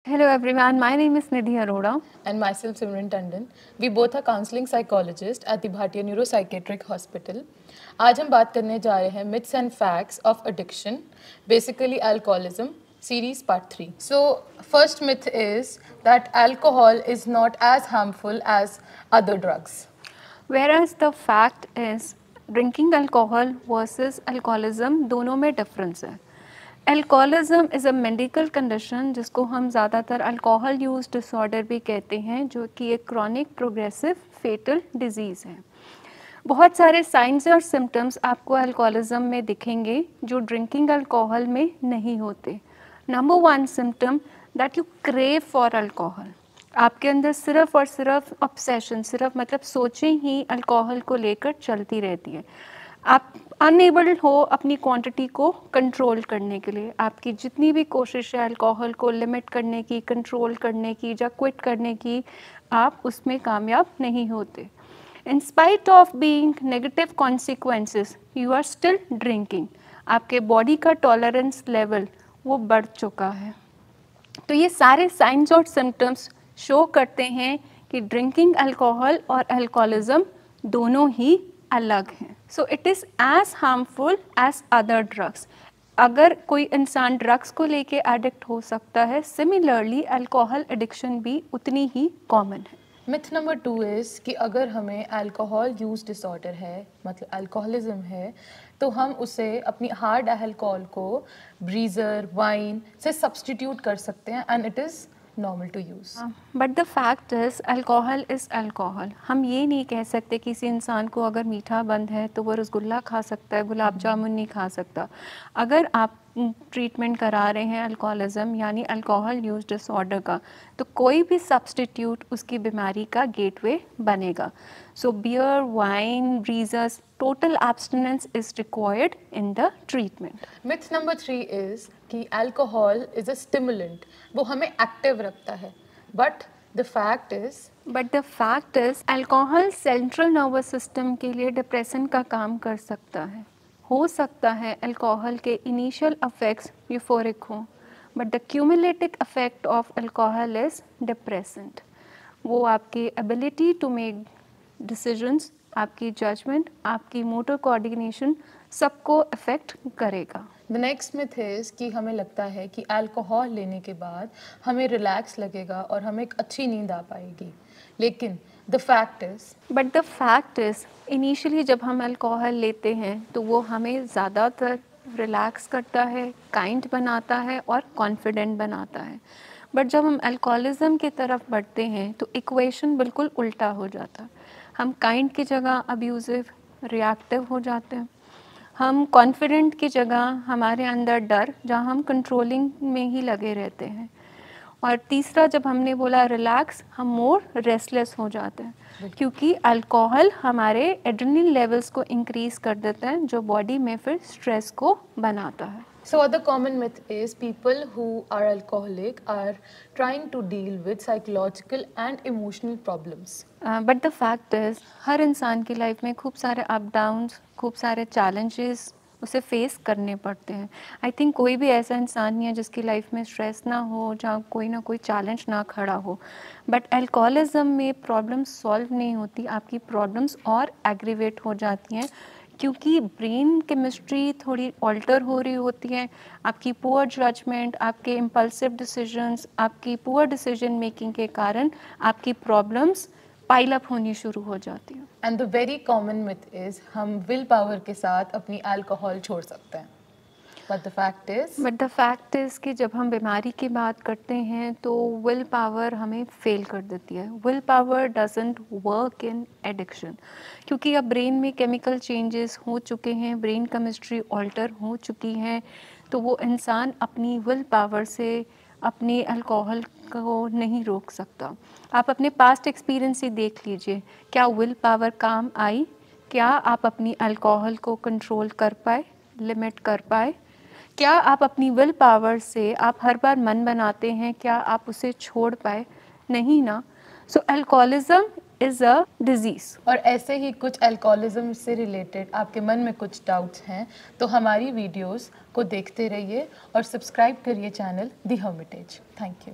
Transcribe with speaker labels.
Speaker 1: Hello everyone, my name is Nidhi Arora.
Speaker 2: And myself, Simran Tandon. We both are counseling psychologists at the Bhatia Neuropsychiatric Hospital. आज हम बात करने जा रहे हैं myths and facts of addiction, basically alcoholism, series part 3. So, first myth is that alcohol is not as harmful as other drugs.
Speaker 1: Whereas the fact is drinking alcohol versus alcoholism दोनों में difference है. Alcoholism is a medical condition जिसको हम ज़्यादातर alcohol use disorder भी कहते हैं, जो कि एक chronic progressive fatal disease है. बहुत सारे साइंस और सिम्टम्स आपको अल्कोहलिज्म में दिखेंगे जो ड्रिंकिंग अल्कोहल में नहीं होते. Number 1 symptom that you crave for alcohol. आपके अंदर सिर्फ और सिर्फ ऑब्सेशन, सिर्फ मतलब सोचें ही अल्कोहल को लेकर चलती रहती है. आप अनएबल हो अपनी क्वांटिटी को कंट्रोल करने के लिए. आपकी जितनी भी कोशिश है अल्कोहल को लिमिट करने की, कंट्रोल करने की या क्विट करने की, आप उसमें कामयाब नहीं होते. In spite of being negative consequences, you are still drinking. आपके बॉडी का टॉलरेंस लेवल वो बढ़ चुका है. तो ये सारे साइंस और सिम्टम्स शो करते हैं कि ड्रिंकिंग अल्कोहल और अल्कोहलिज्म दोनों ही अलग हैं. So it is as harmful as other drugs. अगर कोई इंसान ड्रग्स को लेके एडिक्ट हो सकता है, सिमिलरली अल्कोहल एडिक्शन भी उतनी ही कॉमन है.
Speaker 2: मिथ नंबर 2 इज़ कि अगर हमें अल्कोहल यूज़ डिसऑर्डर है, मतलब अल्कोहलिज्म है, तो हम उसे अपनी हार्ड अल्कोहल को ब्रीजर, वाइन से सब्सटीट्यूट कर सकते हैं and it is normal to use.
Speaker 1: But the fact is alcohol is alcohol. हम ये नहीं कह सकते किसी इंसान को अगर मीठा बंद है तो वो रसगुल्ला खा सकता है, गुलाब जामुन नहीं खा सकता. अगर आप ट्रीटमेंट करा रहे हैं अल्कोहलिज्म यानी अल्कोहल यूज डिसऑर्डर का, तो कोई भी सब्सटीट्यूट उसकी बीमारी का गेटवे बनेगा. So beer, wine, breezers, total abstinence is required in the treatment.
Speaker 2: Myth number 3 is कि अल्कोहल इज़ अ स्टिमुलेंट, वो हमें एक्टिव रखता है. But the fact is alcohol central nervous system के लिए डिप्रेशन का काम कर सकता है. हो सकता है अल्कोहल के इनिशियल अफेक्ट्स यूफोरिक हों, but the cumulative affect of alcohol is depressant. वो आपकी एबिलिटी टू मेक डिसीजंस, आपकी जजमेंट, आपकी मोटर कोऑर्डिनेशन सबको अफेक्ट करेगा. द नेक्स्ट मिथ इज़ कि हमें लगता है कि अल्कोहल लेने के बाद हमें रिलैक्स लगेगा और हमें एक अच्छी नींद आ पाएगी. लेकिन द
Speaker 1: फैक्ट इज़ इनिशियली जब हम अल्कोहल लेते हैं तो वो हमें ज़्यादातर रिलैक्स करता है, काइंड बनाता है और कॉन्फिडेंट बनाता है. बट जब हम अल्कोहलिज्म की तरफ बढ़ते हैं तो इक्वेशन बिल्कुल उल्टा हो जाता है. हम काइंड की जगह अब्यूजिव, रिएक्टिव हो जाते हैं. हम कॉन्फिडेंट की जगह हमारे अंदर डर, जहाँ हम कंट्रोलिंग में ही लगे रहते हैं. और तीसरा जब हमने बोला रिलैक्स, हम मोर रेस्टलेस हो जाते हैं क्योंकि अल्कोहल हमारे एड्रेनलिन लेवल्स को इंक्रीज कर देता है जो बॉडी में फिर स्ट्रेस को बनाता है.
Speaker 2: So other common myth is people who are alcoholic are trying to deal with psychological and emotional problems.
Speaker 1: But the fact is हर इंसान की लाइफ में खूब सारे अप डाउन्स, खूब सारे चैलेंजेस उसे फेस करने पड़ते हैं. आई थिंक कोई भी ऐसा इंसान नहीं है जिसकी लाइफ में स्ट्रेस ना हो, जहाँ कोई ना कोई चैलेंज ना खड़ा हो. बट अल्कोहलिज्म में प्रॉब्लम्स सॉल्व नहीं होती, आपकी प्रॉब्लम्स और एग्रीवेट हो जाती हैं क्योंकि ब्रेन केमिस्ट्री थोड़ी ऑल्टर हो रही होती है. आपकी पुअर जजमेंट, आपके इम्पल्सिव डिसीजंस, आपकी पुअर डिसीजन मेकिंग के कारण आपकी प्रॉब्लम्स पाइल अप होनी शुरू हो जाती है.
Speaker 2: And the very common myth is हम विल पावर के साथ अपनी अल्कोहल छोड़ सकते हैं. बट द
Speaker 1: फैक्ट इज़ कि जब हम बीमारी की बात करते हैं तो विल पावर हमें फेल कर देती है. Will power doesn't work in addiction क्योंकि अब ब्रेन में केमिकल चेंजेस हो चुके हैं, ब्रेन केमिस्ट्री ऑल्टर हो चुकी है. तो वो इंसान अपनी विल पावर से अपने अल्कोहल को नहीं रोक सकता. आप अपने पास्ट एक्सपीरियंस से देख लीजिए, क्या विल पावर काम आई? क्या आप अपनी अल्कोहल को कंट्रोल कर पाए, लिमिट कर पाए? क्या आप अपनी विल पावर से आप हर बार मन बनाते हैं, क्या आप उसे छोड़ पाए? नहीं ना. सो अल्कोहलिज्म इज़ अ डिजीज़.
Speaker 2: और ऐसे ही कुछ अल्कोहलिज्म से रिलेटेड आपके मन में कुछ डाउट्स हैं तो हमारी वीडियोस को देखते रहिए और सब्सक्राइब करिए channel the Hermitage. Thank you.